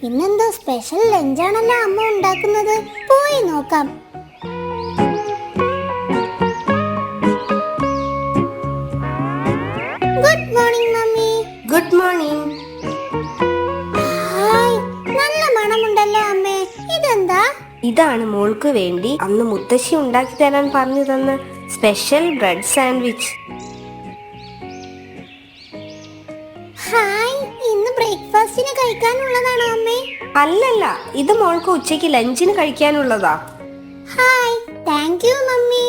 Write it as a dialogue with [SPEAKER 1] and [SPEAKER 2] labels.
[SPEAKER 1] ഇന്നെന്തോ special ലഞ്ചാണല്ലോ അമ്മ ഉണ്ടാക്കുന്നത്. പോയി നോക്കാം. Good morning mummy.
[SPEAKER 2] Good morning.
[SPEAKER 1] Hi, നല്ല മണമുണ്ടല്ലോ അമ്മേ. ഇതെന്താ?
[SPEAKER 2] ഇതാണ് മോൾക്ക് വേണ്ടി അന്ന് മുത്തശ്ശി ഉണ്ടാക്കി തരാൻ പറഞ്ഞു തന്ന സ്പെഷ്യൽ ബ്രെഡ് സാൻഡ്വിച്ച്.
[SPEAKER 1] ഹായ്, ഇന്ന് ബ്രേക്ക്ഫാസ്റ്റിന് കഴിക്കാനുള്ളതാണോ അമ്മേ?
[SPEAKER 2] അല്ലല്ല, ഇത് മോൾക്ക് ഉച്ചയ്ക്ക് ലഞ്ചിന് കഴിക്കാനുള്ളതാ.
[SPEAKER 1] Hi, thank you mummy.